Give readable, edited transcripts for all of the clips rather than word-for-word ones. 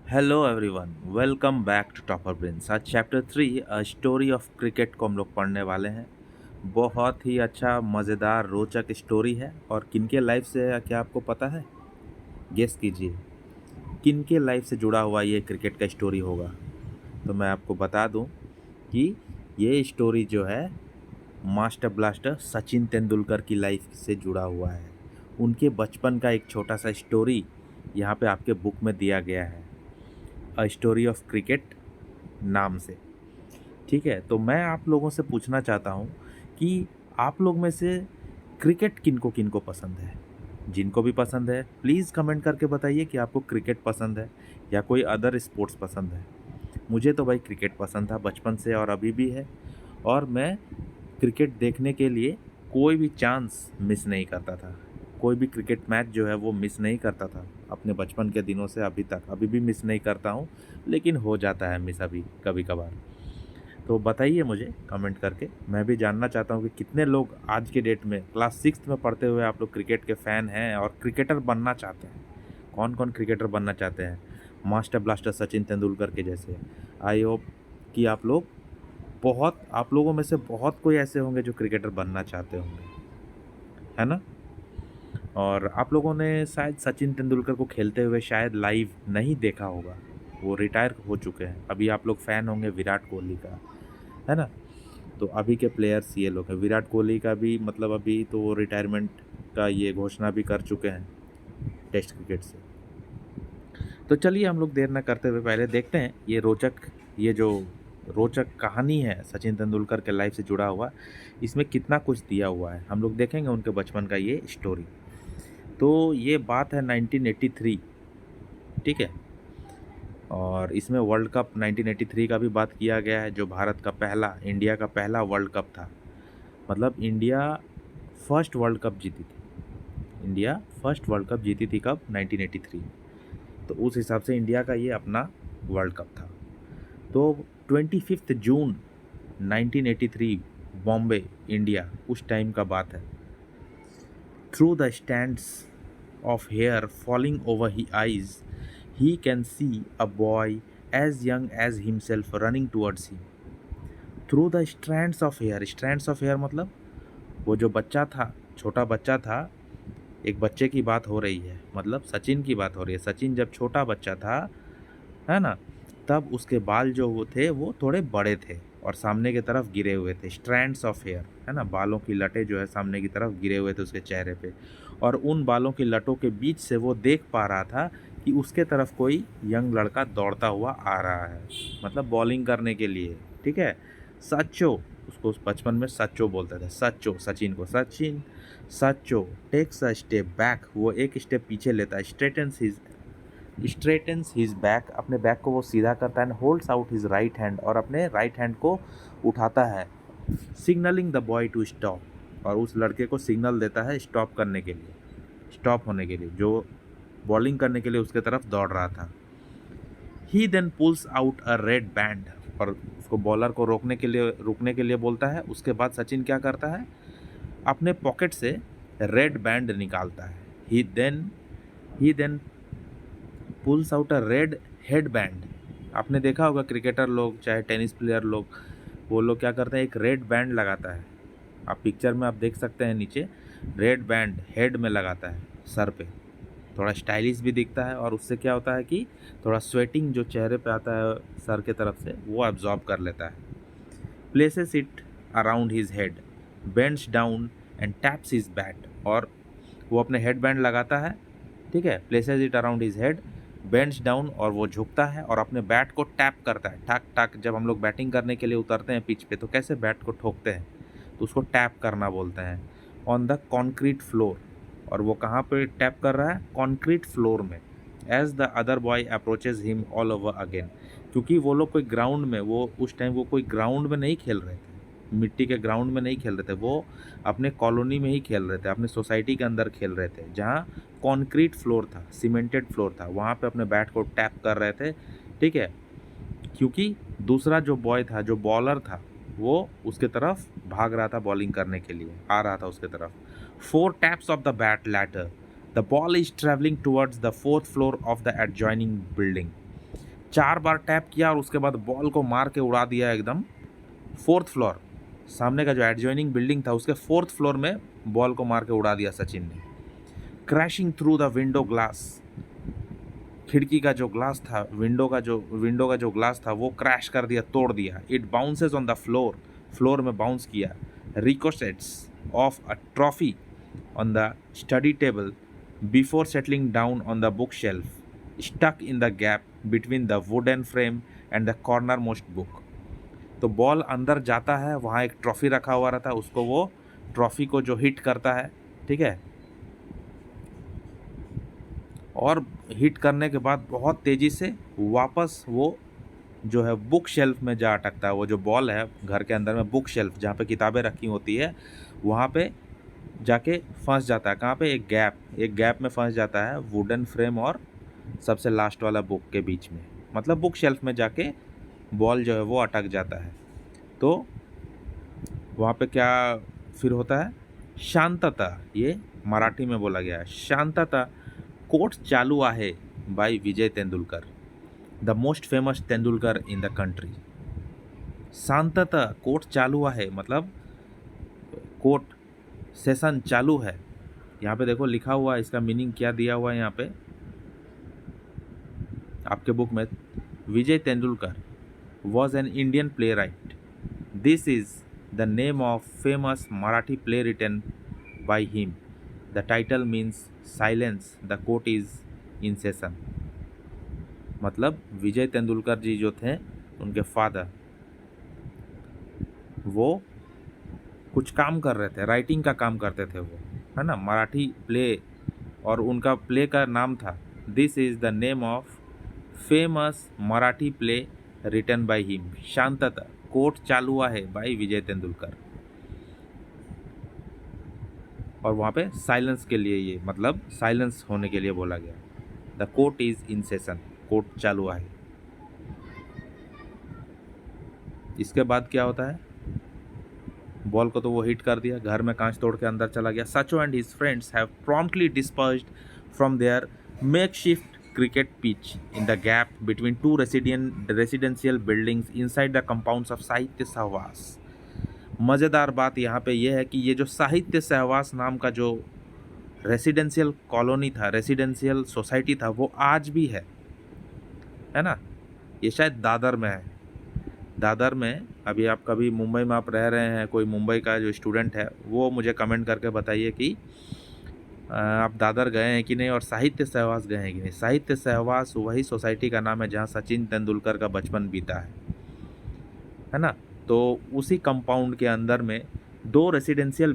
Hello everyone, welcome back to topper brains. आज chapter 3 story of cricket को हम लोग पढ़ने वाले हैं। बहुत ही अच्छा, मज़ेदार, रोचक स्टोरी है। और किनके लाइफ से है क्या आपको पता है? गेस कीजिए, किनके लाइफ से जुड़ा हुआ ये क्रिकेट का स्टोरी होगा। तो मैं आपको बता दूं कि ये स्टोरी जो है मास्टर ब्लास्टर सचिन तेंदुलकर की लाइफ से जुड़ा हुआ है। उनके बचपन का एक छोटा सा स्टोरी यहाँ पे आपके बुक में दिया गया है, अ स्टोरी ऑफ क्रिकेट नाम से। ठीक है, तो मैं आप लोगों से पूछना चाहता हूँ कि आप लोग में से क्रिकेट किनको किनको पसंद है। जिनको भी पसंद है प्लीज़ कमेंट करके बताइए कि आपको क्रिकेट पसंद है या कोई अदर स्पोर्ट्स पसंद है। मुझे तो भाई क्रिकेट पसंद था बचपन से और अभी भी है। और मैं क्रिकेट देखने के लिए कोई भी चांस मिस नहीं करता था। कोई भी क्रिकेट मैच जो है वो मिस नहीं करता था अपने बचपन के दिनों से अभी तक। अभी भी मिस नहीं करता हूँ, लेकिन हो जाता है मिस अभी कभी कभार। तो बताइए मुझे कमेंट करके, मैं भी जानना चाहता हूँ कि कितने लोग आज के डेट में क्लास 6 में पढ़ते हुए आप लोग क्रिकेट के फ़ैन हैं और क्रिकेटर बनना चाहते हैं। कौन कौन क्रिकेटर बनना चाहते हैं मास्टर ब्लास्टर सचिन तेंदुलकर के जैसे। आई होप कि आप लोगों में से बहुत कोई ऐसे होंगे जो क्रिकेटर बनना चाहते होंगे, है ना। और आप लोगों ने शायद सचिन तेंदुलकर को खेलते हुए शायद लाइव नहीं देखा होगा, वो रिटायर हो चुके हैं। अभी आप लोग फ़ैन होंगे विराट कोहली का, है ना। तो अभी के प्लेयर्स ये लोग हैं। विराट कोहली का भी मतलब अभी तो वो रिटायरमेंट का ये घोषणा भी कर चुके हैं टेस्ट क्रिकेट से। तो चलिए हम लोग देर न करते हुए पहले देखते हैं ये जो रोचक कहानी है सचिन तेंदुलकर के लाइफ से जुड़ा हुआ, इसमें कितना कुछ दिया हुआ है। हम लोग देखेंगे उनके बचपन का ये स्टोरी। तो ये बात है 1983, ठीक है। और इसमें वर्ल्ड कप 1983 का भी बात किया गया है, जो इंडिया का पहला वर्ल्ड कप था। मतलब इंडिया फर्स्ट वर्ल्ड कप जीती थी कब? 1983। तो उस हिसाब से इंडिया का ये अपना वर्ल्ड कप था। तो 25 जून 1983, बॉम्बे, इंडिया, उस टाइम का बात है। Through the stands of hair falling over he eyes he can see a boy as young as himself running towards him through the strands of hair मतलब वो जो बच्चा था, छोटा बच्चा था। एक बच्चे की बात हो रही है, मतलब सचिन की बात हो रही है। सचिन जब छोटा बच्चा था, है ना, तब उसके बाल जो वो थे वो थोड़े बड़े थे और सामने की तरफ गिरे हुए थे। स्ट्रैंड्स ऑफ हेयर, है ना, बालों की लटें जो है सामने की तरफ गिरे हुए थे उसके चेहरे पे। और उन बालों की लटों के बीच से वो देख पा रहा था कि उसके तरफ कोई यंग लड़का दौड़ता हुआ आ रहा है, मतलब बॉलिंग करने के लिए। ठीक है। सच्चो, उसको उस बचपन में सच्चो बोलते थे। सच्चो, सचिन को सचिन। सच्चो टेक्स अ स्टेप बैक, वो एक स्टेप पीछे लेता है। स्ट्रेटन्स हिज बैक, अपने बैक को वो सीधा करता है। Holds out his right hand, और अपने राइट हैंड को उठाता है। Signalling the boy to stop, और उस लड़के को सिग्नल देता है स्टॉप करने के लिए, स्टॉप होने के लिए, जो बॉलिंग करने के लिए उसके तरफ दौड़ रहा था। He then pulls out a red band, और उसको बॉलर को रुकने के लिए बोलता है। उसके बाद सचिन क्या करता है, अपने पॉकेट से रेड बैंड निकालता है। He then pulls out a red head band. आपने देखा होगा क्रिकेटर लोग, चाहे टेनिस प्लेयर लोग, वो लोग क्या करते हैं, एक रेड बैंड लगाता है। आप पिक्चर में आप देख सकते हैं, नीचे रेड बैंड हेड में लगाता है, सर पे। थोड़ा स्टाइलिश भी दिखता है, और उससे क्या होता है कि थोड़ा स्वेटिंग जो चेहरे पे आता है सर के तरफ से, वो एब्जॉर्ब कर लेता है। Places it around his head, bends down and taps his bat, और वो अपने हेड बैंड लगाता है। ठीक है, places it around his head, bends down, और वो झुकता है और अपने बैट को टैप करता है। ठक ठक, जब हम लोग बैटिंग करने के लिए उतरते हैं पिच पे तो कैसे बैट को ठोकते हैं, तो उसको टैप करना बोलते हैं। ऑन द कॉन्क्रीट फ्लोर, और वो कहाँ पे टैप कर रहा है, कॉन्क्रीट फ्लोर में। As the other boy approaches him all over again, क्योंकि वो लोग कोई ग्राउंड में, वो उस टाइम वो कोई ग्राउंड में नहीं खेल रहे थे, मिट्टी के ग्राउंड में नहीं खेल रहे थे, वो अपने कॉलोनी में ही खेल रहे थे, अपने सोसाइटी के अंदर खेल रहे थे, जहाँ कॉन्क्रीट फ्लोर था, सीमेंटेड फ्लोर था, वहाँ पे अपने बैट को टैप कर रहे थे। ठीक है, क्योंकि दूसरा जो बॉय था, जो बॉलर था, वो उसके तरफ भाग रहा था, बॉलिंग करने के लिए आ रहा था उसके तरफ। 4 taps of the bat later, the ball is traveling towards the 4th floor of the adjoining building. 4 bar tap किया और उसके बाद बॉल को मार के उड़ा दिया एकदम 4th फ्लोर, सामने का जो एडजॉइनिंग बिल्डिंग था उसके 4th फ्लोर में बॉल को मार के उड़ा दिया सचिन ने। Crashing through the window glass, खिड़की का जो ग्लास था, विंडो का जो ग्लास था वो क्रैश कर दिया, तोड़ दिया। It bounces on the floor, floor में बाउंस किया। Ricochets off a trophy on the study table before settling down on the book shelf, stuck in the gap between the wooden frame and the corner most book. तो ball अंदर जाता है, वहाँ एक trophy रखा हुआ रहता है, उसको वो ट्रॉफी को जो हिट करता है, ठीक है, और हिट करने के बाद बहुत तेज़ी से वापस वो जो है बुक शेल्फ में जा अटकता है। वो जो बॉल है घर के अंदर में बुक शेल्फ जहाँ पे किताबें रखी होती है वहाँ पे जाके फंस जाता है। कहाँ पे? एक गैप में फंस जाता है वुडन फ्रेम और सबसे लास्ट वाला बुक के बीच में, मतलब बुक शेल्फ में जाके बॉल जो है वो अटक जाता है। तो वहाँ पे क्या फिर होता है? शांतता, ये मराठी में बोला गया है। शांतता court Chalu Aahe by Vijay Tendulkar, the most famous Tendulkar in the country. Shantata court Chalu Aahe मतलब कोर्ट सेशन चालू है। यहाँ पे देखो लिखा हुआ है, इसका मीनिंग क्या दिया हुआ है यहाँ पे आपके बुक में। Vijay Tendulkar was an Indian playwright. This is the name of famous Marathi play written by him. The title means silence, the court is in session. मतलब विजय तेंदुलकर जी जो थे, उनके फादर, वो कुछ काम कर रहे थे, राइटिंग का काम करते थे वो, है ना, मराठी प्ले, और उनका प्ले का नाम था this is the name of famous Marathi play written by him, Shantata court Chalu है बाय विजय तेंदुलकर। और वहाँ पे साइलेंस के लिए, ये मतलब साइलेंस होने के लिए बोला गया। The court is in session, court Chalu है। इसके बाद क्या होता है? बॉल को तो वो हिट कर दिया, घर में कांच तोड़ के अंदर चला गया। Sacho and his friends have promptly dispersed from their makeshift cricket pitch in the gap between two residential buildings inside the compounds of Sahitya Sahawas. मज़ेदार बात यहाँ पे ये है कि ये जो साहित्य सहवास नाम का जो रेसिडेंशियल कॉलोनी था, रेसिडेंशियल सोसाइटी था, वो आज भी है ना। ये शायद दादर में है। दादर में, अभी आप कभी मुंबई में आप रह रहे हैं, कोई मुंबई का जो स्टूडेंट है वो मुझे कमेंट करके बताइए कि आप दादर गए हैं कि नहीं और साहित्य सहवास गए हैं कि नहीं। साहित्य सहवास वही सोसाइटी का नाम है जहाँ सचिन तेंदुलकर का बचपन बीता है ना। तो उसी कंपाउंड के अंदर में दो रेसिडेंशियल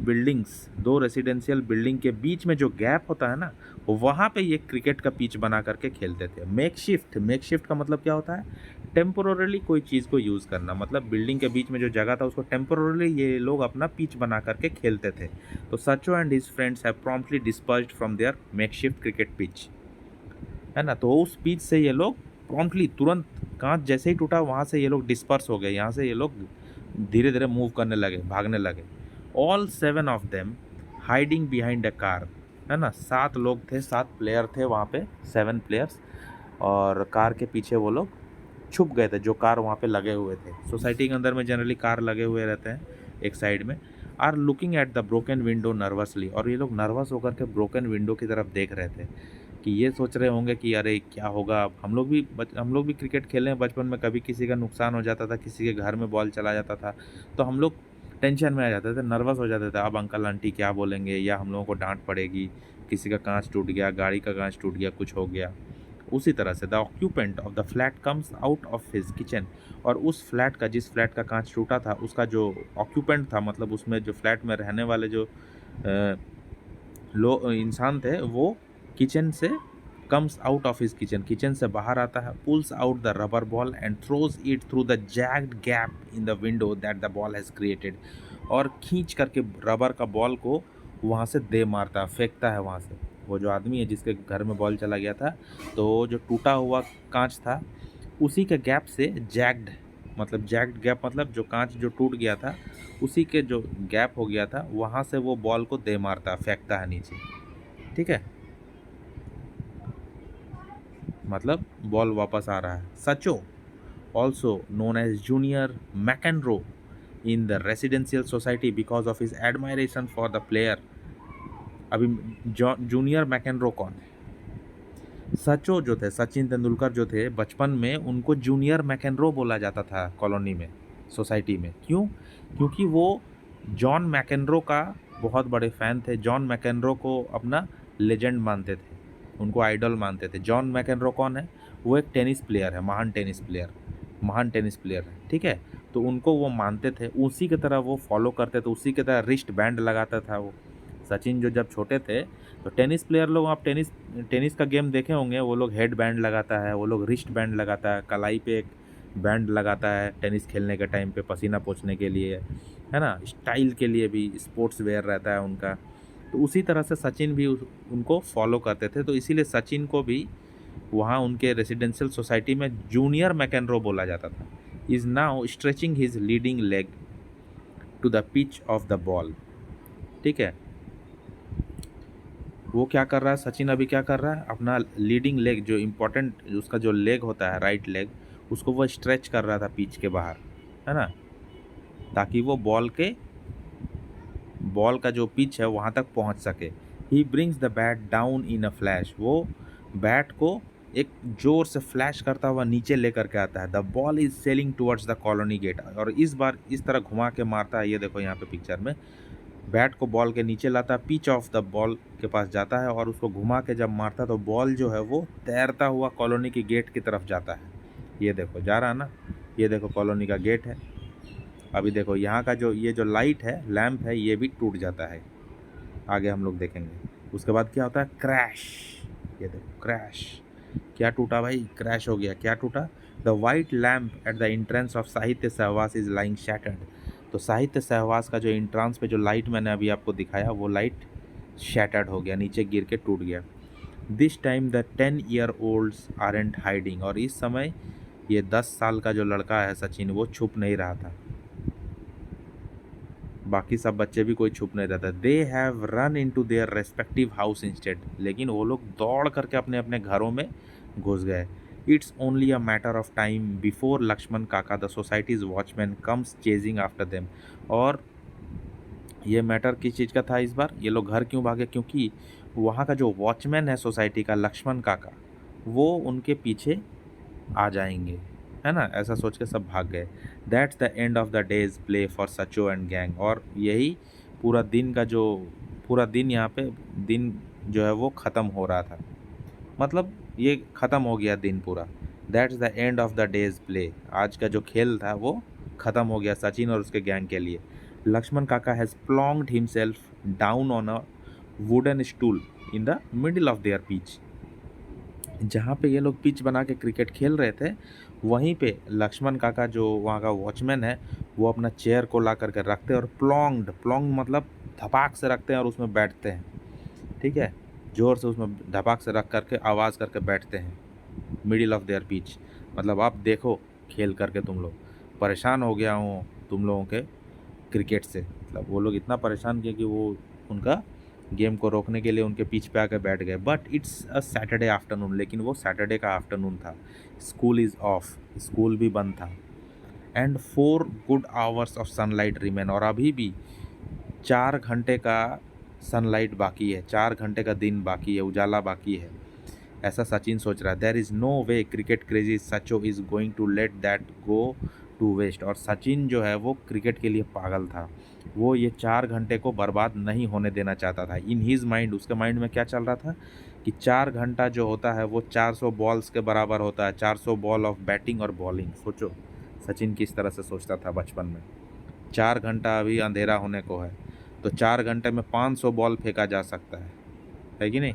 बिल्डिंग के बीच में जो गैप होता है ना, वहाँ पे ये क्रिकेट का पिच बना करके खेलते थे। मेकशिफ्ट का मतलब क्या होता है? टेम्पोरली कोई चीज़ को यूज़ करना, मतलब बिल्डिंग के बीच में जो जगह था उसको टेम्पोरली ये लोग अपना पिच बना करके खेलते थे। तो Sacho and his friends have promptly dispersed from their makeshift cricket pitch, है ना। तो उस पिच से ये लोग प्रॉम्प्टली, तुरंत कांच जैसे ही टूटा वहाँ से ये लोग डिस्पर्स हो गए, यहाँ से ये लोग धीरे धीरे मूव करने लगे, भागने लगे। All 7 of them hiding behind a car, है ना। 7 लोग थे, 7 प्लेयर थे वहाँ पे, 7 प्लेयर्स, और कार के पीछे वो लोग छुप गए थे, जो कार वहाँ पे लगे हुए थे। सोसाइटी के अंदर में जनरली कार लगे हुए रहते हैं एक साइड में। Are looking at the broken window nervously, और ये लोग नर्वस होकर के ब्रोकन विंडो की तरफ देख रहे थे कि ये सोच रहे होंगे कि अरे क्या होगा। हम लोग भी क्रिकेट खेले हैं बचपन में, कभी किसी का नुकसान हो जाता था, किसी के घर में बॉल चला जाता था, तो हम लोग टेंशन में आ जाते थे, नर्वस हो जाते थे। अब अंकल आंटी क्या बोलेंगे, या हम लोगों को डांट पड़ेगी, किसी का कांच टूट गया, गाड़ी का कांच टूट गया, कुछ हो गया। उसी तरह से the occupant of the flat comes out of his kitchen, और उस फ्लैट का, जिस फ्लैट का कांच टूटा था, उसका जो ऑक्यूपेंट था, मतलब उसमें जो फ्लैट में रहने वाले जो इंसान थे, वो किचन से comes out of his kitchen, kitchen से बाहर आता है, pulls out the rubber ball and throws it through the jagged gap in the window that the ball has created, और खींच करके रबर का बॉल को वहाँ से दे मारता है, फेंकता है वहाँ से। वो जो आदमी है जिसके घर में बॉल चला गया था, तो जो टूटा हुआ कांच था उसी के गैप से जैग्ड गैप मतलब जो कांच जो टूट गया था उसी के जो गैप हो गया था, वहाँ से वो बॉल को दे मारता, फेंकता है नीचे, ठीक है। मतलब बॉल वापस आ रहा है। Sacho also known as junior McEnroe in the residential society because of his admiration for the player. अभी जूनियर मैकेनरो कौन है? सचो जो थे, सचिन तेंदुलकर जो थे, बचपन में उनको जूनियर मैकेनरो बोला जाता था कॉलोनी में, सोसाइटी में। क्यों? क्योंकि वो जॉन मैकेनरो का बहुत बड़े फ़ैन थे। जॉन मैकेनरो को अपना लेजेंड मानते थे, उनको आइडल मानते थे। जॉन मैकेनरो कौन है? वो एक टेनिस प्लेयर है, महान टेनिस प्लेयर, महान टेनिस प्लेयर है, ठीक है? तो उनको वो मानते थे, उसी की तरह वो फॉलो करते थे, उसी की तरह रिस्ट बैंड लगाता था वो। सचिन जो जब छोटे थे, तो टेनिस प्लेयर लोग, आप टेनिस टेनिस का गेम देखे होंगे, वो लोग हेड बैंड लगाता है, वो लोग रिस्ट बैंड लगाता है, कलाई पे एक बैंड लगाता है टेनिस खेलने के टाइम पे पसीना पोंछने के लिए, है ना? स्टाइल के लिए भी स्पोर्ट्स वेयर रहता है उनका। तो उसी तरह से सचिन भी उनको फॉलो करते थे, तो इसीलिए सचिन को भी वहाँ उनके रेसिडेंशियल सोसाइटी में जूनियर मैकेनरो बोला जाता था। Is now stretching his leading leg to the pitch of the ball, ठीक है? वो क्या कर रहा है, सचिन अभी क्या कर रहा है, अपना लीडिंग लेग, जो इम्पोर्टेंट उसका जो लेग होता है, राइट लेग, उसको वो स्ट्रेच कर रहा था पिच के बाहर, है ना? ताकि वो बॉल का जो पिच है वहाँ तक पहुँच सके। He brings the bat down in a flash, वो बैट को एक जोर से फ्लैश करता हुआ नीचे लेकर के आता है। The ball is sailing towards the colony gate, और इस बार इस तरह घुमा के मारता है, ये देखो यहाँ पे पिक्चर में, बैट को बॉल के नीचे लाता है, पिच ऑफ द बॉल के पास जाता है, और उसको घुमा के जब मारता है तो बॉल जो है वो तैरता हुआ कॉलोनी की गेट की तरफ जाता है। ये देखो जा रहा है ना, ये देखो कॉलोनी का गेट है। अभी देखो यहाँ का जो ये जो लाइट है, लैंप है, ये भी टूट जाता है, आगे हम लोग देखेंगे। उसके बाद क्या होता है, क्रैश। ये देखो क्रैश, क्या टूटा भाई, क्रैश हो गया। क्या टूटा? The white lamp at the entrance of Sahitya सहवास इज लाइंग शैटर्ड। तो साहित्य सहवास का जो एंट्रांस पे जो लाइट मैंने अभी आपको दिखाया, वो लाइट शैटर्ड हो गया, नीचे गिर के टूट गया। This time the 10-year-olds aren't hiding, और इस समय ये 10 साल का जो लड़का है सचिन, वो छुप नहीं रहा था, बाकी सब बच्चे भी कोई छुप नहीं रहता। They have run into their respective house instead, लेकिन वो लोग दौड़ करके अपने अपने घरों में घुस गए। It's only a matter of time before Laxman Kaka the society's watchman comes chasing after them. और ये मैटर किस चीज़ का था इस बार, ये लोग घर क्यों भागे? क्योंकि वहाँ का जो वॉचमैन है सोसाइटी का, लक्ष्मण काका, वो उनके पीछे आ जाएंगे, है ना? ऐसा सोच के सब भाग गए। That's the end of the days play for Sacho and gang, और यही पूरा दिन का जो पूरा दिन यहाँ पे दिन जो है वो ख़त्म हो रहा था, मतलब ये ख़त्म हो गया दिन पूरा। That's the end of the days play, आज का जो खेल था वो ख़त्म हो गया सचिन और उसके गैंग के लिए। Laxman Kaka has plunged himself down on a wooden stool in the middle of their pitch. जहाँ पे ये लोग पिच बना के क्रिकेट खेल रहे थे, वहीं पे लक्ष्मण काका जो वहाँ का वॉचमैन है, वो अपना चेयर को ला करके रखते हैं, और प्लॉन्ग मतलब धपाक से रखते हैं और उसमें बैठते हैं, ठीक है? ज़ोर से उसमें धपाक से रख करके आवाज़ करके बैठते हैं, मिडिल ऑफ देयर पिच। मतलब आप देखो खेल करके, तुम लोग, परेशान हो गया हूँ तुम लोगों के क्रिकेट से। मतलब वो लोग इतना परेशान किए कि वो उनका गेम को रोकने के लिए उनके पिच पे आकर बैठ गए। But it's a Saturday afternoon, लेकिन वो सैटरडे का आफ्टरनून था, स्कूल इज़ ऑफ, स्कूल भी बंद था। And 4 good hours of sunlight remain, और अभी भी 4 घंटे का सनलाइट बाकी है, 4 घंटे का दिन बाकी है, उजाला बाकी है, ऐसा सचिन सोच रहा है। There is no way cricket crazy Sacho is going to let that go to waste. और सचिन जो है वो क्रिकेट के लिए पागल था, वो ये 4 घंटे को बर्बाद नहीं होने देना चाहता था। इन हीज़ माइंड, उसके माइंड में क्या चल रहा था कि 4 घंटा जो होता है वो 400 बॉल्स के बराबर होता है, 400 बॉल ऑफ बैटिंग और बॉलिंग। सोचो सचिन किस तरह से सोचता था बचपन में। 4 घंटा अभी अंधेरा होने को है, तो 4 घंटे में 500 बॉल फेंका जा सकता है कि नहीं?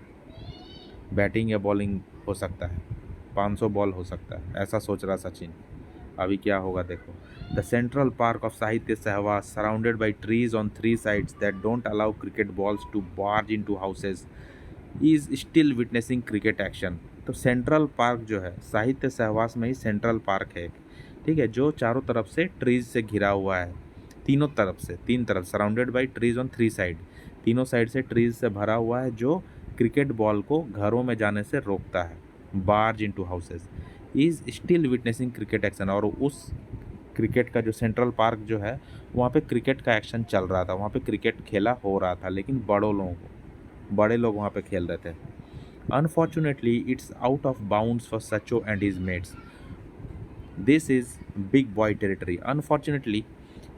बैटिंग या बॉलिंग हो सकता है, 500 बॉल हो सकता है, ऐसा सोच रहा सचिन। अभी क्या होगा देखो। The central park of Sahitya Sahawas surrounded by trees on 3 sides that don't allow cricket balls to barge into houses is still witnessing cricket action. तो सेंट्रल पार्क जो है, साहित्य सहवास में ही सेंट्रल पार्क है एक, ठीक है, जो चारों तरफ से ट्रीज से घिरा हुआ है, तीनों तरफ से, 3 तरफ, surrounded by trees on 3 side, तीनों साइड से ट्रीज से भरा हुआ है, जो क्रिकेट बॉल को घरों में जाने से रोकता है। Barge into houses, is still witnessing cricket action. और उस क्रिकेट का जो सेंट्रल पार्क जो है वहाँ पे क्रिकेट का एक्शन चल रहा था, वहाँ पे क्रिकेट खेला हो रहा था, लेकिन बड़े लोग वहाँ पे खेल रहे थे। Unfortunately it's out of bounds for Sacho and his mates, this is big boy territory. Unfortunately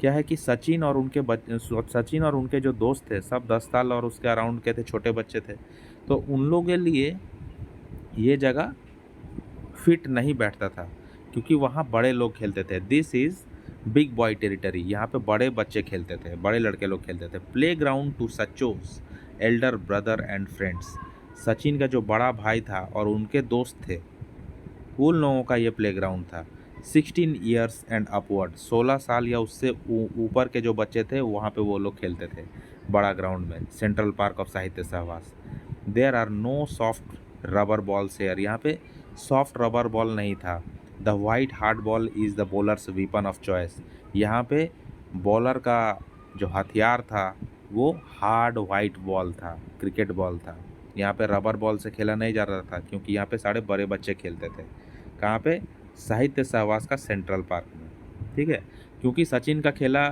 क्या है कि सचिन और उनके जो दोस्त थे सब 10 साल और उसके अराउंड के थे, छोटे बच्चे थे, तो उन लोगों के लिए ये जगह फिट नहीं बैठता था, क्योंकि वहाँ बड़े लोग खेलते थे। This is big boy territory, यहाँ पे बड़े बच्चे खेलते थे, बड़े लड़के लोग खेलते थे। Playground to Sacho's elder brother and friends, Sachin का जो बड़ा भाई था और उनके दोस्त थे, उन लोगों का ये प्ले ग्राउंड था। 16 ईयर्स एंड अपवर्ड, 16 साल या उससे ऊपर के जो बच्चे थे वहाँ पे वो लोग खेलते थे बड़ा ग्राउंड में, central park of Sahitya Sahawas. There are no soft rubber balls here, यहाँ पे सॉफ्ट रबर बॉल नहीं था। The white hard ball is the bowler's weapon of choice, यहाँ पे बॉलर का जो हथियार था वो हार्ड वाइट बॉल था, क्रिकेट बॉल था। यहाँ पे रबर बॉल से खेला नहीं जा रहा था, क्योंकि यहाँ पे सारे बड़े बच्चे खेलते थे। कहाँ पे? साहित्य सहवास का सेंट्रल पार्क में, ठीक है। क्योंकि सचिन का खेला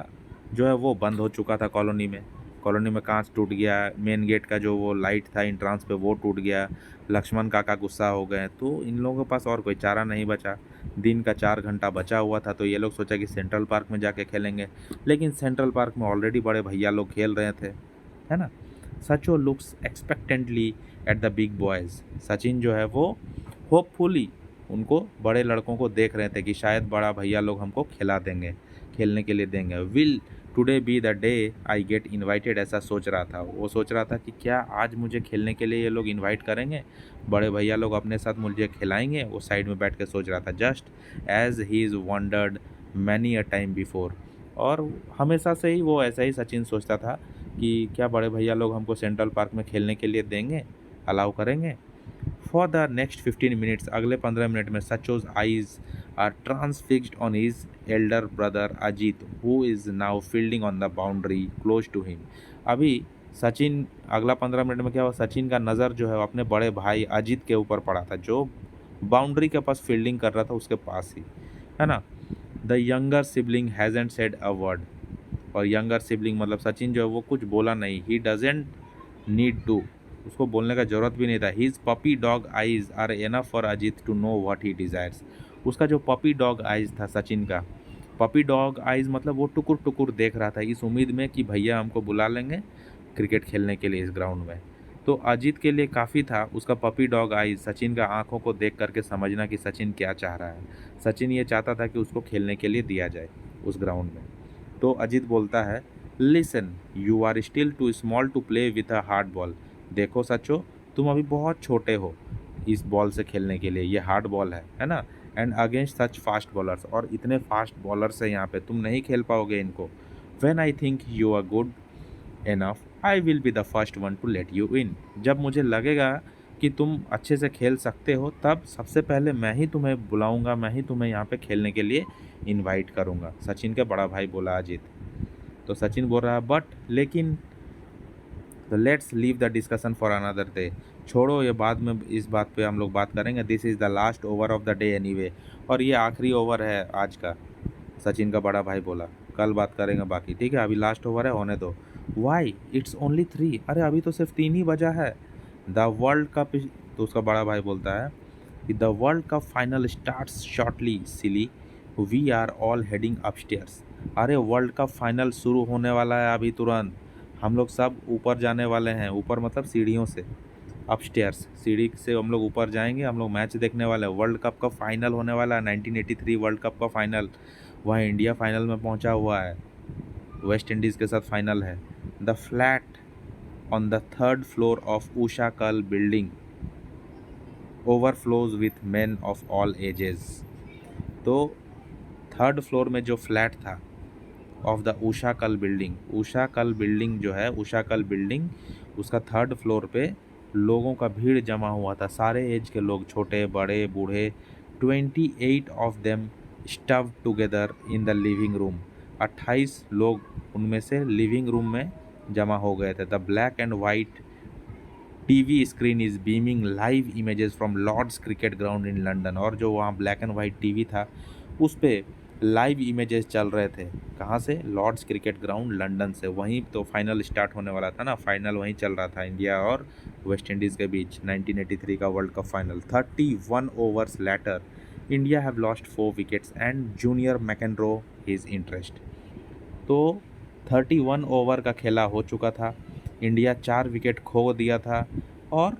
जो है वो बंद हो चुका था कॉलोनी में कांच टूट गया, मेन गेट का जो वो लाइट था इंट्रांस पे वो टूट गया, लक्ष्मण काका गुस्सा हो गए, तो इन लोगों के पास और कोई चारा नहीं बचा। दिन का 4 घंटा बचा हुआ था, तो ये लोग सोचा कि सेंट्रल पार्क में जाके खेलेंगे, लेकिन सेंट्रल पार्क में ऑलरेडी बड़े भैया लोग खेल रहे थे, है ना। Sacho looks expectantly at the big boys, Sachin जो है वो होपफुली उनको बड़े लड़कों को देख रहे थे कि शायद बड़ा भैया लोग हमको खिला देंगे, खेलने के लिए देंगे। Will today be the day I get invited, ऐसा सोच रहा था वो, सोच रहा था कि क्या आज मुझे खेलने के लिए ये लोग इनवाइट करेंगे, बड़े भैया लोग अपने साथ मुझे खिलाएंगे। वो साइड में बैठ के सोच रहा था, just as he is wondered many a time before. और हमेशा से ही वो ऐसा ही सचिन सोचता था कि क्या बड़े भैया लोग हमको सेंट्रल पार्क में खेलने के लिए देंगे, अलाउ करेंगे। फॉर द नेक्स्ट 15 मिनट्स, अगले 15 मिनट में Sacho's eyes are transfixed on his elder brother Ajit, who is now fielding on the boundary close to him. अभी सचिन, अगला 15 मिनट में क्या हुआ, सचिन का नज़र जो है वो अपने बड़े भाई अजीत के ऊपर पड़ा था, जो बाउंड्री के पास फील्डिंग कर रहा था, उसके पास ही, है ना। The younger sibling हैजेंट said a word, और यंगर सिबलिंग मतलब सचिन जो है वो कुछ बोला नहीं, ही डजेंट नीड टू, उसको बोलने का ज़रूरत भी नहीं था। His puppy dog eyes are enough for Ajit to know what he desires, उसका जो पपी डॉग आइज़ था सचिन का, पपी डॉग आइज़ मतलब वो टुकुर टुकुर देख रहा था इस उम्मीद में कि भैया हमको बुला लेंगे क्रिकेट खेलने के लिए इस ग्राउंड में। तो अजीत के लिए काफ़ी था उसका पपी डॉग आइज़, सचिन का आंखों को देख करके समझना कि सचिन क्या चाह रहा है। सचिन ये चाहता था कि उसको खेलने के लिए दिया जाए उस ग्राउंड में। तो अजीत बोलता है, listen you are still too small to play with a hard ball, देखो सचो तुम अभी बहुत छोटे हो इस बॉल से खेलने के लिए, ये हार्ड बॉल है ना। And against such fast bowlers, और इतने फास्ट बॉलर्स है यहाँ पे, तुम नहीं खेल पाओगे इनको। When I think you are good enough I will be the first one to let you in, जब मुझे लगेगा कि तुम अच्छे से खेल सकते हो तब सबसे पहले मैं ही तुम्हें बुलाऊंगा, मैं ही तुम्हें यहाँ पे खेलने के लिए इनवाइट करूँगा, सचिन के बड़ा भाई बोला अजीत। तो सचिन बोल रहा है बट लेकिन, तो let's leave the discussion for another day, छोड़ो ये बाद में, इस बात पे हम लोग बात करेंगे। This is the last over of the day anyway, और ये आखिरी ओवर है आज का, सचिन का बड़ा भाई बोला, कल बात करेंगे बाकी, ठीक है, अभी लास्ट ओवर है, होने दो। वाई इट्स ओनली 3, अरे अभी तो सिर्फ 3 ही बजा है। द वर्ल्ड कप, तो उसका बड़ा भाई बोलता है कि the world cup final starts shortly silly, we are all heading upstairs, अरे वर्ल्ड कप फाइनल शुरू होने वाला है अभी तुरंत, हम लोग सब ऊपर जाने वाले हैं, ऊपर मतलब सीढ़ियों से, अपस्टेयर्स सीढ़ी से हम लोग ऊपर जाएंगे, हम लोग मैच देखने वाले हैं, वर्ल्ड कप का फाइनल होने वाला है, 1983 वर्ल्ड कप का फाइनल, वहाँ इंडिया फाइनल में पहुँचा हुआ है, वेस्ट इंडीज़ के साथ फाइनल है। The flat on the third floor of Usha Kal building overflows with man of all ages, तो थर्ड फ्लोर में जो फ्लैट था of the Usha Kal building जो है, उषा कल बिल्डिंग, उसका थर्ड फ्लोर पे लोगों का भीड़ जमा हुआ था, सारे एज के लोग, छोटे बड़े बूढ़े, 28 of them stove together in the living room, 28 लोग उनमें से लिविंग रूम में जमा हो गए थे। The black and white TV screen is beaming live images from Lord's cricket ground in London. और जो वहाँ ब्लैक एंड वाइट टीवी था उस पे लाइव इमेजेस चल रहे थे। कहाँ से? लॉर्ड्स क्रिकेट ग्राउंड लंदन से। वहीं तो फाइनल स्टार्ट होने वाला था ना, फाइनल वहीं चल रहा था इंडिया और वेस्ट इंडीज़ के बीच, 1983 का world cup final. 31 overs later India have lost 4 wickets and junior McEnroe his interest. तो 31 ओवर का खेला हो चुका था, इंडिया 4 विकेट खो दिया था और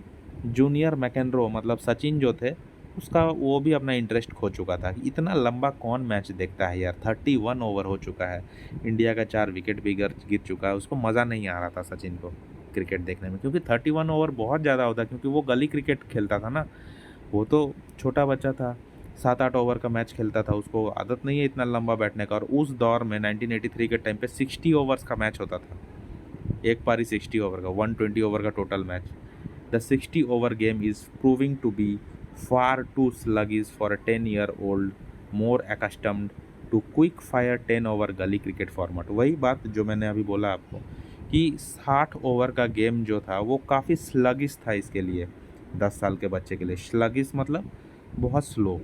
जूनियर मैकेनरो मतलब सचिन जो थे उसका वो भी अपना इंटरेस्ट खो चुका था। इतना लंबा कौन मैच देखता है यार, 31 ओवर हो चुका है, इंडिया का 4 विकेट भी गिर चुका है, उसको मज़ा नहीं आ रहा था सचिन को क्रिकेट देखने में, क्योंकि 31 ओवर बहुत ज़्यादा होता है, क्योंकि वो गली क्रिकेट खेलता था ना, वो तो छोटा बच्चा था, 7-8 ओवर का मैच खेलता था, उसको आदत नहीं है इतना लंबा बैठने का। और उस दौर में 1983 के टाइम पे 60 ओवर्स का मैच होता था, एक पारी 60 ओवर का, 120 ओवर का total match. The 60 over game is proving to be far too sluggish for a 10-year-old more accustomed to quick fire 10 over gully cricket format. वही बात जो मैंने अभी बोला आपको कि 60 ओवर का गेम जो था वो काफ़ी स्लगिश था इसके लिए, 10 साल के बच्चे के लिए। स्लगिश मतलब बहुत स्लो,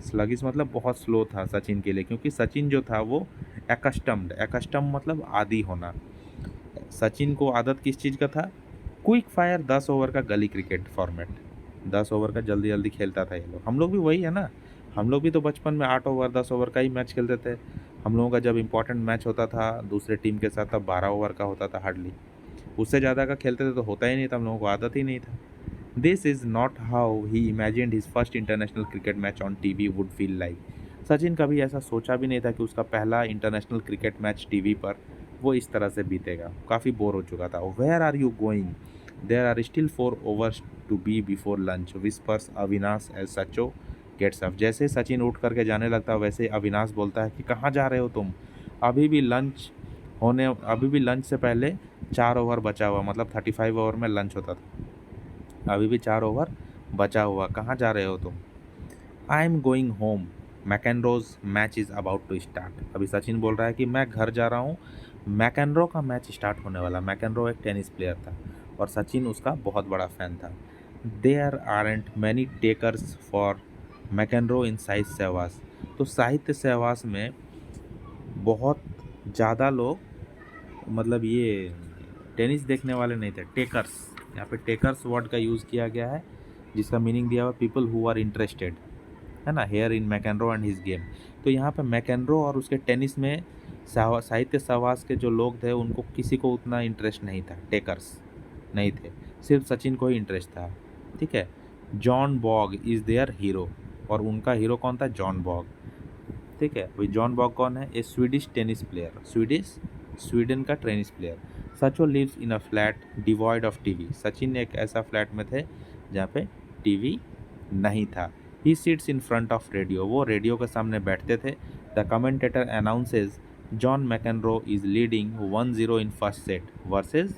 स्लगिश मतलब बहुत स्लो था सचिन के लिए, क्योंकि सचिन जो था वो एकस्टम्ड मतलब आदी होना। सचिन को आदत किस चीज़ का था? क्विक फायर 10 ओवर का गली क्रिकेट फॉर्मेट, 10 ओवर का जल्दी जल्दी खेलता था ये लोग। हम लोग भी वही है ना, हम लोग भी तो बचपन में 8 ओवर 10 ओवर का ही मैच खेलते थे। हम लोगों का जब इंपॉर्टेंट मैच होता था दूसरे टीम के साथ तब 12 ओवर का होता था हार्डली, उससे ज़्यादा का खेलते थे तो होता ही नहीं था, हम लोगों को आदत ही नहीं था। This is not how he imagined his first international cricket match on TV would feel like. Sachin कभी ऐसा सोचा भी नहीं था कि उसका पहला इंटरनेशनल क्रिकेट मैच टीवी पर वो इस तरह से बीतेगा। काफ़ी बोर हो चुका था। Where are you going? There are still 4 overs to be before lunch whispers Avinash as Sacho gets up. जैसे सचिन उठ करके जाने लगता वैसे अविनाश बोलता है कि कहाँ जा रहे हो तुम? अभी भी लंच अभी भी लंच से पहले 4 ओवर बचा हुआ, मतलब 35 ओवर में लंच होता था, अभी भी 4 ओवर बचा हुआ, कहाँ जा रहे हो तुम? I am going home, McEnroe's match is about to start. अभी सचिन बोल रहा है कि मैं घर जा रहा हूँ, मैकेनरो का मैच स्टार्ट होने वाला। मैकेनरो एक टेनिस प्लेयर था और सचिन उसका बहुत बड़ा फ़ैन था। There aren't many takers for McEnroe in Sahitya Sahwas. तो साहित्य सहवास में बहुत ज़्यादा लोग, मतलब ये टेनिस देखने वाले नहीं थे, टेकर्स, यहाँ पे टेकर्स वर्ड का यूज़ किया गया है जिसका मीनिंग दिया हुआ पीपल हु आर इंटरेस्टेड, है ना, here in McEnroe and his game. तो यहाँ पे मैकेनरो और उसके टेनिस में साहित्य सहवास के जो लोग थे उनको किसी को उतना इंटरेस्ट नहीं था, टेकर्स नहीं थे, सिर्फ सचिन को ही इंटरेस्ट था। ठीक है, John Borg is their hero, और उनका हीरो कौन था? John Borg. ठीक है, वही जॉन बॉग कौन है? A Swedish tennis player, Sweden का tennis player. Sacho lives in a flat devoid of TV. Sachin एक ऐसा फ्लैट में थे जहाँ पे टीवी नहीं था। He sits in front of radio, वो रेडियो के सामने बैठते थे। The commentator announces John McEnroe is leading 1-0 in first set versus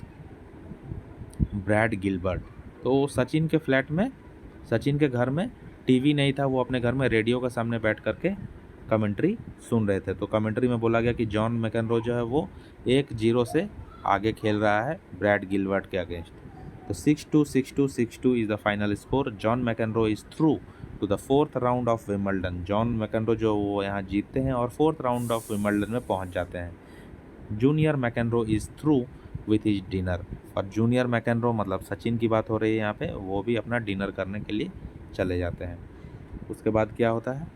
Brad Gilbert. तो सचिन के फ्लैट में, सचिन के घर में टीवी नहीं था, वो अपने घर में रेडियो के सामने बैठ करके कमेंट्री सुन रहे थे। तो कमेंट्री में बोला गया कि जॉन मैकेनरो जो है वो 1-0 से आगे खेल रहा है ब्रैड गिलबर्ट के अगेंस्ट। तो 6-2 6-2 6-2 is the final score. John McEnroe is through to the 4th round of Wimbledon. John McEnroe जो वो यहाँ जीतते हैं और 4th राउंड ऑफ विंबलडन में पहुँच जाते हैं। Junior McEnroe is through with his dinner, और जूनियर मैकेनरो मतलब सचिन की बात हो रही है यहाँ पे, वो भी अपना डिनर करने के लिए चले जाते हैं। उसके बाद क्या होता है?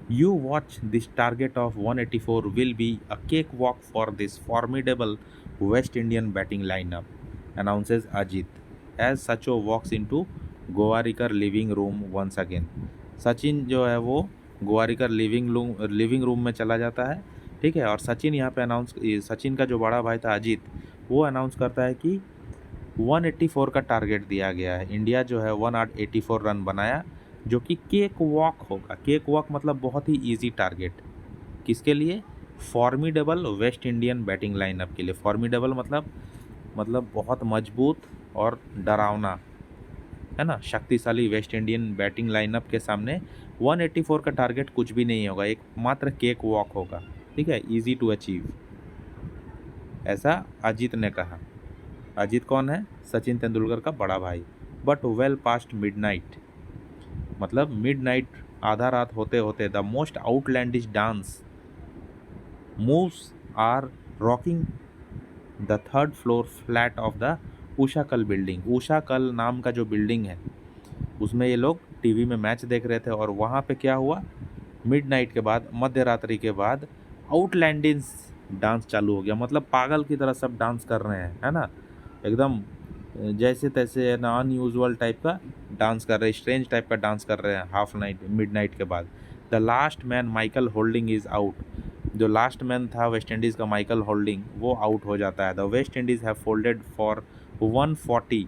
You watch this target of 184 will be a cakewalk for this formidable West Indian batting lineup, announces Ajit as Sacho walks into Gowariker living room once again। Sachin जो है वो गोवारिकर लिविंग रूम में चला जाता है। ठीक है, और सचिन यहाँ पे सचिन का जो बड़ा भाई था अजीत, वो अनाउंस करता है कि 184 का टारगेट दिया गया है। इंडिया जो है 184 रन बनाया, जो कि केक वॉक होगा। केक वॉक मतलब बहुत ही इजी टारगेट, किसके लिए? Formidable West Indian batting lineup के लिए। फॉर्मिडेबल मतलब बहुत मजबूत और डरावना, है ना, शक्तिशाली वेस्ट इंडियन बैटिंग लाइनअप के सामने 184 का टारगेट कुछ भी नहीं होगा, एक मात्र केक वॉक होगा। ठीक है, इजी टू अचीव, ऐसा अजीत ने कहा। अजीत कौन है? सचिन तेंदुलकर का बड़ा भाई। But well past midnight, midnight मिडनाइट, आधा रात होते होते, the most outlandish dance moves are rocking the third floor flat of the Usha Kal building. Usha कल नाम का जो बिल्डिंग है उसमें ये लोग टीवी में मैच देख रहे थे, और वहाँ पे क्या हुआ, मिडनाइट के बाद, मध्य रात्रि के बाद आउटलैंडिश डांस चालू हो गया। मतलब पागल की तरह सब डांस कर रहे हैं, है ना, एकदम जैसे तैसे, है ना, अनयूजुअल टाइप का डांस कर रहे हैं, स्ट्रेंज टाइप का डांस कर रहे हैं हाफ नाइट, मिडनाइट के बाद। The last man Michael holding is out. जो लास्ट मैन था वेस्ट इंडीज़ का माइकल होल्डिंग, वो आउट हो जाता है। The West Indies have folded for 140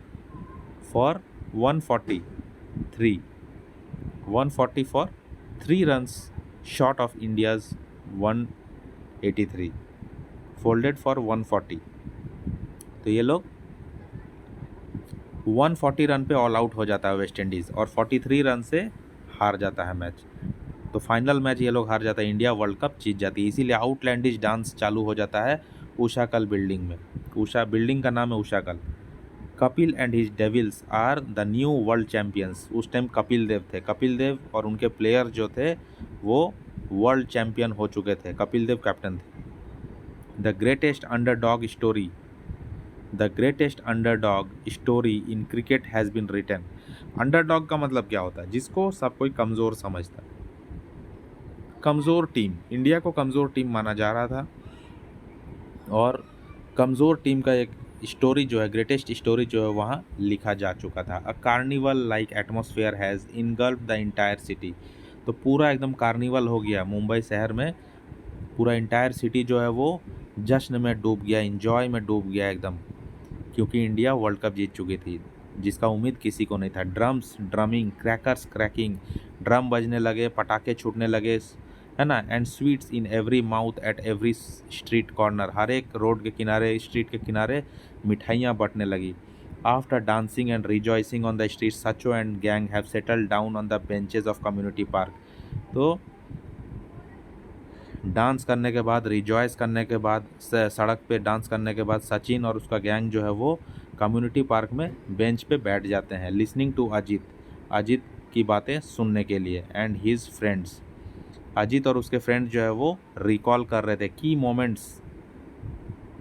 for 143 140 for 3 runs short of India's 183, folded for 140। तो ये लोग 140 रन पे ऑल आउट हो जाता है वेस्ट इंडीज़, और 43 रन से हार जाता है मैच। तो फाइनल मैच ये लोग हार जाता है, इंडिया वर्ल्ड कप जीत जाती है। इसीलिए आउटलैंडिश डांस चालू हो जाता है उषा कल बिल्डिंग में। उषा बिल्डिंग का नाम है उषा कल। Kapil and his devils are the new world champions. उस टाइम कपिल देव थे, कपिल देव और उनके प्लेयर जो थे वो वर्ल्ड चैंपियन हो चुके थे, कपिल देव कैप्टन थे। The greatest underdog story, the greatest underdog story in cricket has been written. Underdog का मतलब क्या होता है? जिसको सब कोई कमज़ोर समझता है, कमज़ोर टीम। इंडिया को कमज़ोर टीम माना जा रहा था, और कमज़ोर टीम का एक स्टोरी जो है, ग्रेटेस्ट स्टोरी जो है, वहाँ लिखा जा चुका था। A carnival like atmosphere has engulfed the entire city. तो पूरा एकदम कार्निवल हो गया मुंबई शहर में, पूरा इंटायर सिटी जो है वो जश्न में डूब गया, इंजॉय में डूब गया एकदम, क्योंकि इंडिया वर्ल्ड कप जीत चुकी थी, जिसका उम्मीद किसी को नहीं था। Drums drumming, crackers cracking, drum बजने लगे, पटाखे छूटने लगे, है ना, and sweets in every mouth at every street corner. हर एक रोड के किनारे, स्ट्रीट के किनारे मिठाइयाँ बंटने लगी। After dancing and rejoicing on the street, Sacho and gang have settled down on the benches of community park. तो डांस करने के बाद, रिजॉयस करने के बाद, सड़क पे डांस करने के बाद, सचिन और उसका गैंग जो है वो कम्युनिटी पार्क में बेंच पे बैठ जाते हैं, लिसनिंग टू अजीत, अजीत की बातें सुनने के लिए, एंड हिज फ्रेंड्स। अजीत और उसके फ्रेंड्स जो है वो रिकॉल कर रहे थे की moments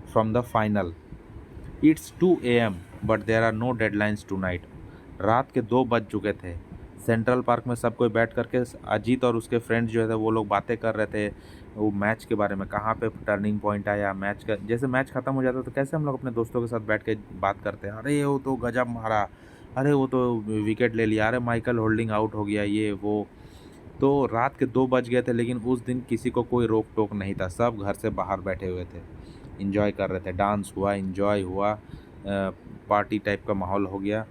from the final. It's 2 AM but there are no deadlines tonight. रात के 2 बज चुके थे। सेंट्रल पार्क में सब कोई बैठ करके अजीत और उसके फ्रेंड्स जो है वो लोग बातें कर रहे थे वो मैच के बारे में, कहाँ पे टर्निंग पॉइंट आया मैच का। जैसे मैच खत्म हो जाता तो कैसे हम लोग अपने दोस्तों के साथ बैठ के बात करते हैं, अरे वो तो गजब मारा, अरे वो तो विकेट ले लिया, अरे माइकल होल्डिंग आउट हो गया, ये वो। तो रात के 2 बज गए थे, लेकिन उस दिन किसी को कोई रोक टोक नहीं था, सब घर से बाहर बैठे हुए थे, इंजॉय कर रहे थे। डांस हुआ, इंजॉय हुआ, पार्टी टाइप का माहौल हो गया।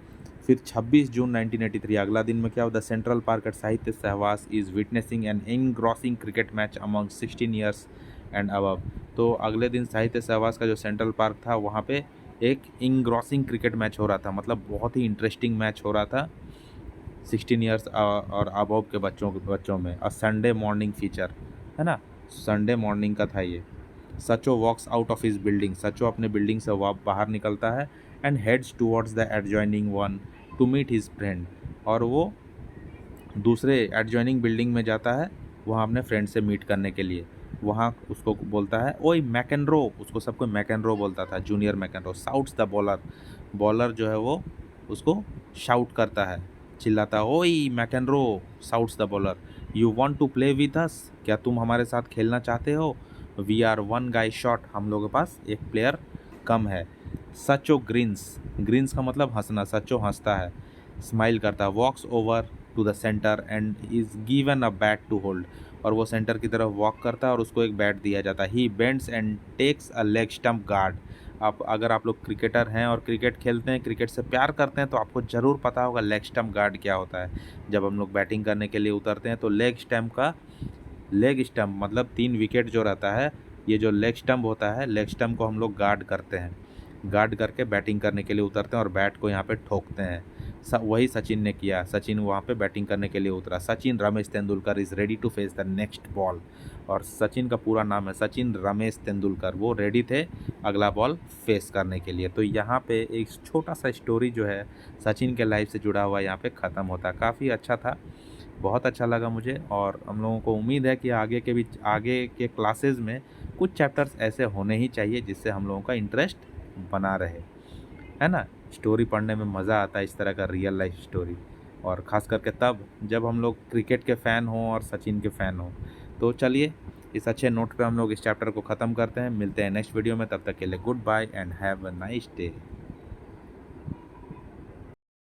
फिर 26 जून 1983, अगला दिन में क्या हुआ, the central park at Sahitya Sahawas is witnessing an engrossing cricket match among 16 years and above. तो अगले दिन साहित्य सहवास का जो सेंट्रल पार्क था वहाँ पे एक इनग्रॉसिंग क्रिकेट मैच हो रहा था, मतलब बहुत ही इंटरेस्टिंग मैच हो रहा था 16 ईयर्स और अबव के बच्चों में। अ संडे मॉर्निंग फीचर, है ना, संडे मॉर्निंग का था ये। Sacho walks out of his building, Sacho अपने बिल्डिंग से बाहर निकलता है, and heads towards the adjoining one to meet his friend. और वो दूसरे एडजॉइनिंग बिल्डिंग में जाता है वहाँ अपने फ्रेंड से मीट करने के लिए। वहाँ उसको बोलता है ओए मैकेनरो, उसको सबको मैकेनरो बोलता था, junior McEnroe. Shouts the bowler, bowler जो है वो उसको शाउट करता है, चिल्लाता है, ओए McEnroe, shouts the bowler, you want to play with us, क्या तुम हमारे साथ खेलना चाहते हो? We are one guy short, हम लोगों के पास एक प्लेयर कम है। सचो ग्रिन्स, ग्रिन्स का मतलब हंसना, सचो हंसता है, स्माइल करता है। Walks over to the centre and is given a bat to hold, और वो सेंटर की तरफ वॉक करता है और उसको एक बैट दिया जाता है। He bends and takes a leg stump guard. अगर आप लोग क्रिकेटर हैं और क्रिकेट खेलते हैं, क्रिकेट से प्यार करते हैं, तो आपको ज़रूर पता होगा लेग स्टम्प गार्ड क्या होता है। जब हम लोग बैटिंग करने के लिए उतरते हैं तो लेग स्टम्प मतलब 3 विकेट जो रहता है, ये जो लेग स्टम्प होता है, लेग स्टम्प को हम लोग गार्ड करते हैं, गार्ड करके बैटिंग करने के लिए उतरते हैं और बैट को यहाँ पे ठोकते हैं। वही सचिन ने किया। सचिन वहाँ पे बैटिंग करने के लिए उतरा। Sachin Ramesh Tendulkar is ready to face the next ball. और सचिन का पूरा नाम है सचिन रमेश तेंदुलकर। वो रेडी थे अगला बॉल फेस करने के लिए। तो यहाँ पे एक छोटा सा स्टोरी जो है सचिन के लाइफ से जुड़ा हुआ यहाँ पे ख़त्म होता। काफ़ी अच्छा था, बहुत अच्छा लगा मुझे। और हम लोगों को उम्मीद है कि आगे के क्लासेस में कुछ चैप्टर्स ऐसे होने ही चाहिए जिससे हम लोगों का इंटरेस्ट बना रहे, है ना। स्टोरी पढ़ने में मज़ा आता है, इस तरह का रियल लाइफ स्टोरी। और ख़ास करके तब जब हम लोग क्रिकेट के फ़ैन हों और सचिन के फ़ैन हों। तो चलिए इस अच्छे नोट पे हम लोग इस चैप्टर को ख़त्म करते हैं। मिलते हैं नेक्स्ट वीडियो में, तब तक के लिए goodbye and have a nice day.